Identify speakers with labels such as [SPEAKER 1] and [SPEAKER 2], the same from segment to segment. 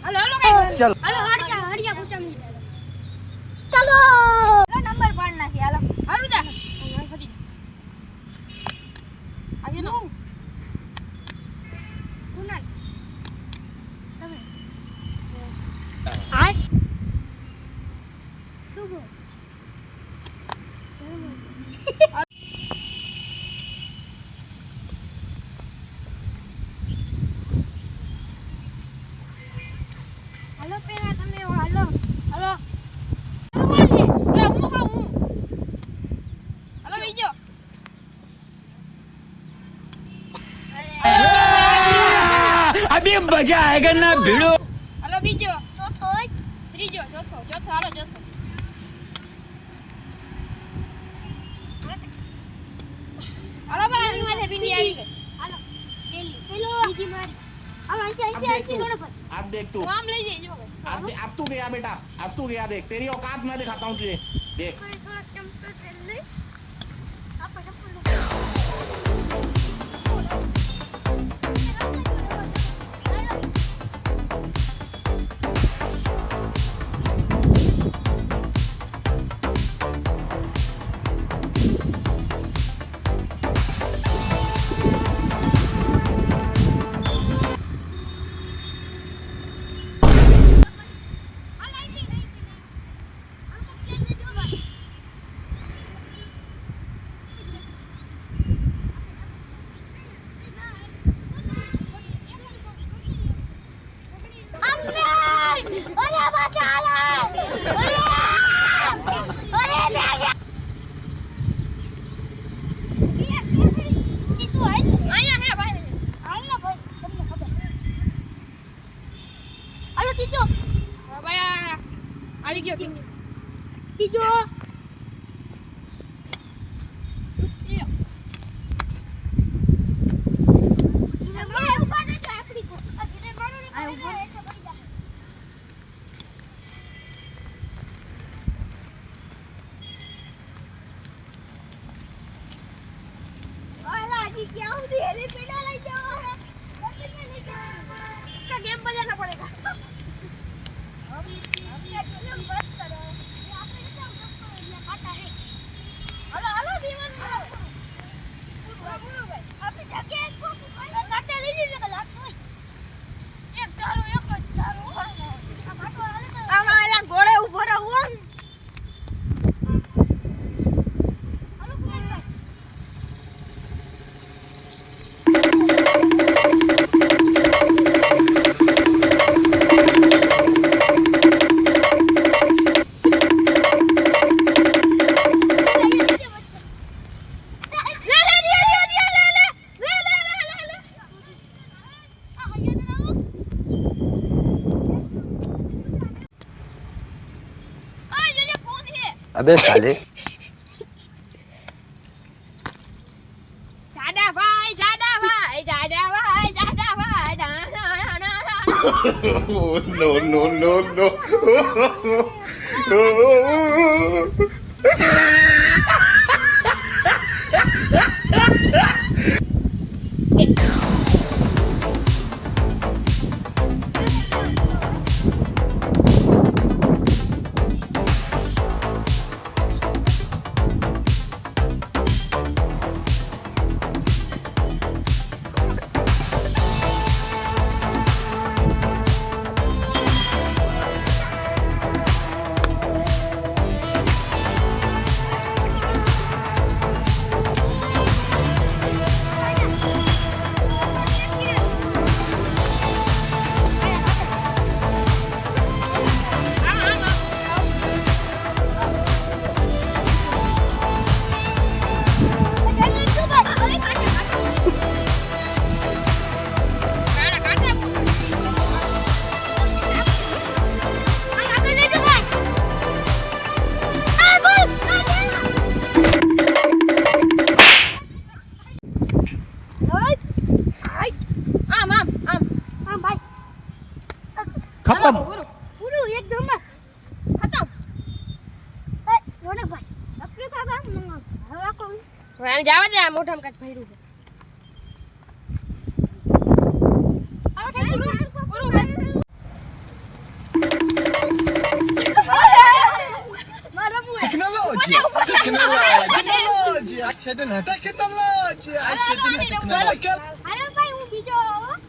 [SPEAKER 1] હાલો હાલો કઈ
[SPEAKER 2] ચલો
[SPEAKER 1] હાલો હડિયા પૂછામી
[SPEAKER 3] ચલો નંબર પાડ નાખી હાલો
[SPEAKER 1] હારું જા ફરી આવી નો કુનાલ તમે
[SPEAKER 3] આ
[SPEAKER 1] સુબો હાલો પેલા તમે હાલો હાલો હાલો બીજો
[SPEAKER 4] अभी मजा आएगा ना भिड़ो।
[SPEAKER 1] હાલો બીજો
[SPEAKER 3] ચોથો
[SPEAKER 1] ત્રીજો ચોથો હાલો ચોથો હાલો બારી માથે બિંદી આવી ગઈ હાલો પેલી
[SPEAKER 3] હેલો
[SPEAKER 1] બીજી મારી
[SPEAKER 3] આમ આઈ ગોળો પર
[SPEAKER 5] अब देख तू
[SPEAKER 1] આમ લઈ જજો
[SPEAKER 5] अब तू गया बेटा अब तू गया देख तेरी औकात मैं दिखाता हूँ तुझे देख
[SPEAKER 3] થોડા ચંપલ પહેર લે આપણે ચંપલ
[SPEAKER 1] આયા હે ભાઈ
[SPEAKER 3] ત્રીજો
[SPEAKER 1] ભાઈ આવી ગયો બિંદી
[SPEAKER 3] ત્રીજો क्या हूँ एलिफेंट लग जाओ है
[SPEAKER 1] इसका गेम बजाना पड़ेगा
[SPEAKER 3] हम ये लोग बस करो ये आपने क्या खाता है
[SPEAKER 1] હાલો હાલો દીવાન બોલો ભાઈ
[SPEAKER 3] આપણે જગ્યાએ કોઈ કોઈ કાટે લઈ લીધે કે લાગશે
[SPEAKER 1] એક તારો એક જ તારો
[SPEAKER 3] આ માટો હાલે તો આમાં એલા ગોળે ઊભો રહો હાલો કુમારભાઈ
[SPEAKER 2] अबे साले
[SPEAKER 1] જાડા ભાઈ
[SPEAKER 4] no no no no.
[SPEAKER 2] खत्म
[SPEAKER 3] પૂરું એકદમ
[SPEAKER 1] ખતમ
[SPEAKER 3] રોનકભાઈ આપણે કાકા હવા કોણ
[SPEAKER 1] હવે આને જવા દે આ મોઢામાં કાંઈક ભર્યું છે
[SPEAKER 3] આવો સાહેબ પૂરું હાલો ભાઈ હું બીજો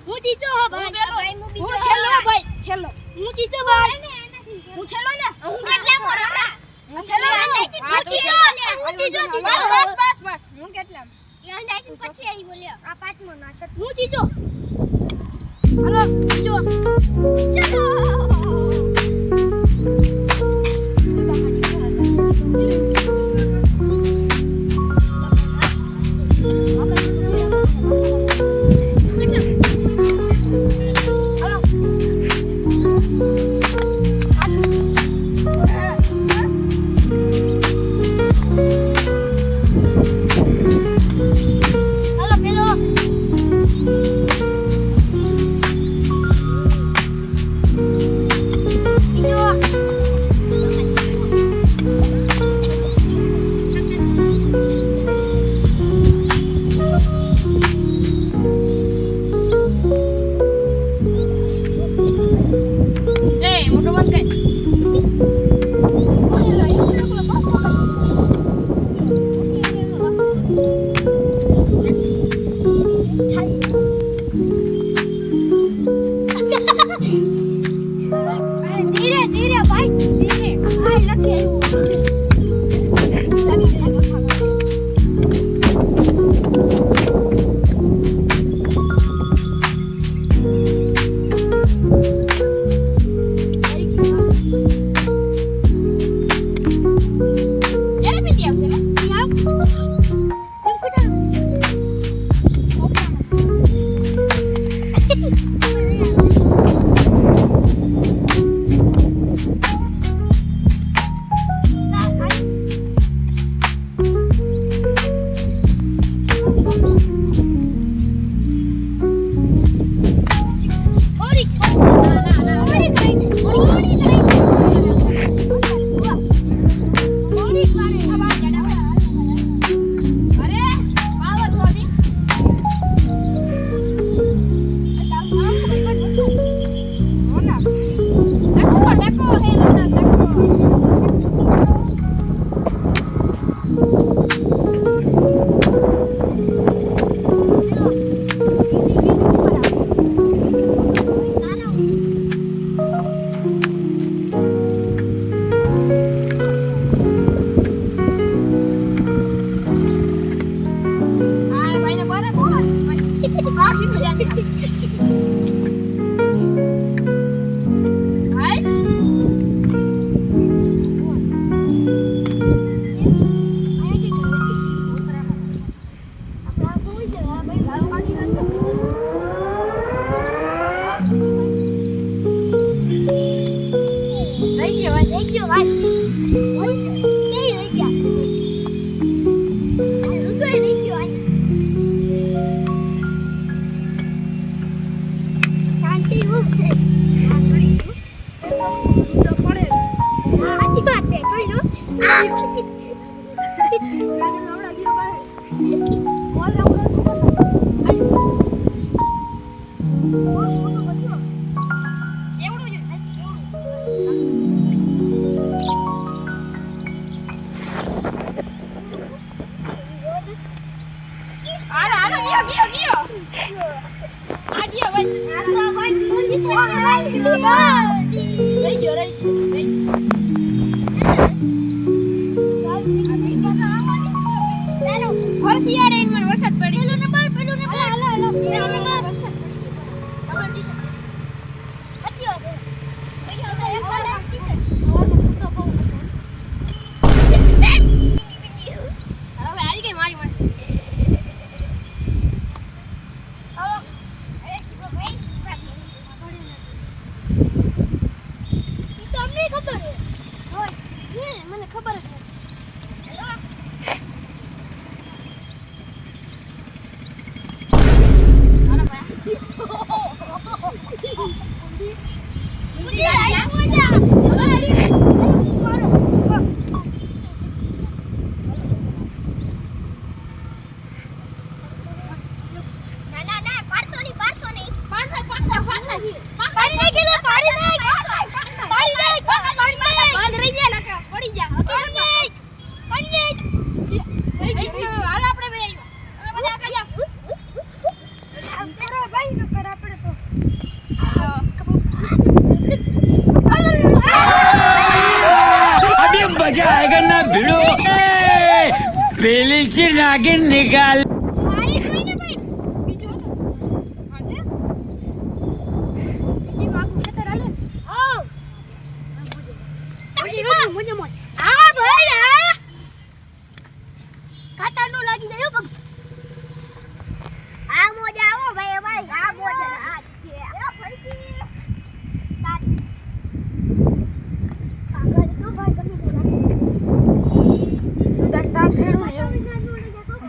[SPEAKER 3] હું જીતો હો ભાઈ હું છેલ્લો ભાઈ છેલ્લો હું જીતો ભાઈ હું છેલ્લો ને હું કેટલા મોરા છેલ્લો હું જીતો બસ હું કેટલા યાર નાઈટ પછી આવી બોલ્યો આ પાંચમો ના છે હું જીતો હાલો બીજો ચલો પડી જા
[SPEAKER 4] પેલી થી નાગિન નિકાલ
[SPEAKER 3] મારી કોઈને ભાઈ બીજો તો હાલે એ માગું ખેતર હાલે ઓ મુજે મોજ આ ભાઈ આ કાટા નો લાગી જાય પગ આ મોજા આવો ભાઈ ભાઈ આ મોજા આ છે એ ફઈકી તાત આગળ તો ભાઈ તમે બોલા તામ છેડું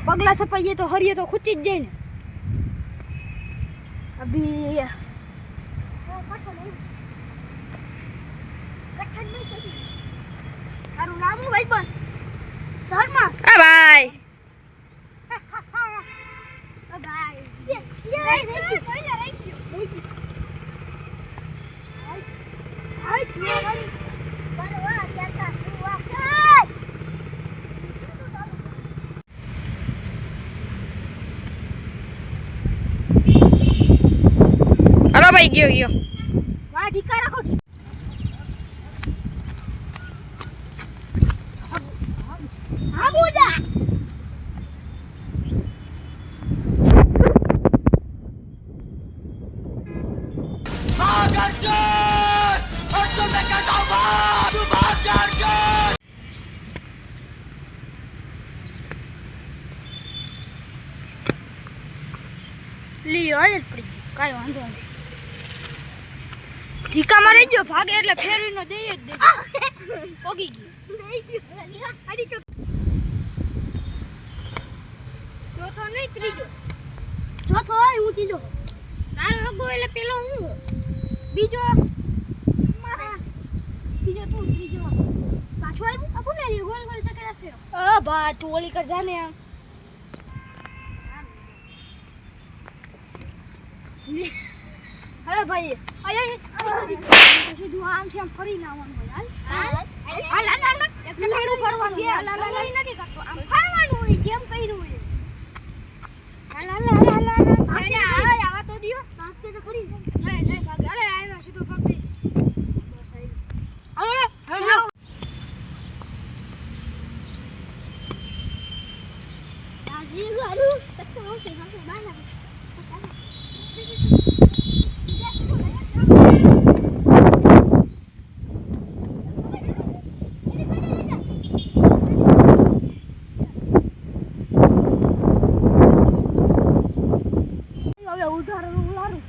[SPEAKER 3] પગલા સપાઈએ તો હરીએ તો ખૂચી જ જાય ને અભી તારું નામ શું ભાઈ પણ શર્મા
[SPEAKER 1] આ ભાઈ
[SPEAKER 3] ભાઈ એ ભાઈ રહી ગયો આઈ તું બરવા ક્યાં તું આ
[SPEAKER 1] અરે ભાઈ ગયો
[SPEAKER 3] વાહ ઠીકા રાખો હા મોજા લ્યો જ પડી કાઈ વાંધો નહીં ઠીકામાં રહી ગયો ભાગે એટલે ફેરવીનો દઈએ જ દે પોગી ગયો આડી તો ચોથો નહીં ત્રીજો ચોથો હોય હું ત્રીજો તારો હગો એટલે પેલો હું બીજો બીજો તું ત્રીજો પાછો આવ્યું આપું ને ગોલ ગોલ ચકડા ફેરો ભાઈ તું ઓલી કર જાને અરે ભાઈ આયા સીધું આમ છે આમ ફરી ના આવવાનું હોય હાલ હાલ એક ચકડું ફરવાનું હાલ નથી કરતો આમ ફરવાનું હોય જેમ કર્યું હોય હાલ આવા તો દિયો ભાગશે તો ખરી નહીં ભાગે અરે આયનો સીધો પગ દે બસ આવી હાલો રાજી ગારું સક્ષમ હશે હા બાના હવે ઉધારણ ઉલારું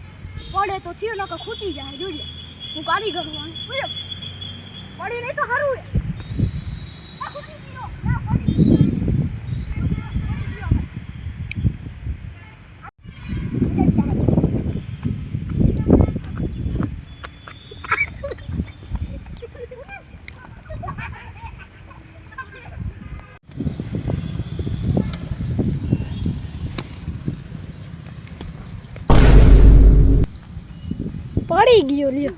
[SPEAKER 3] પડે તો થયો નકર ખૂટી જાય જોજે હું કારીગર હું પડે નહીં તો સારું હે આ ખૂટી ગયો ના પડી પડી ગયો લ્યો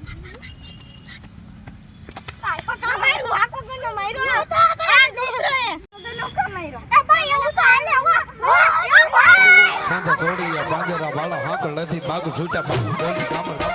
[SPEAKER 2] પાંજરા વાળા હાકળ નથી બાગુ છૂટા બાગુ કામ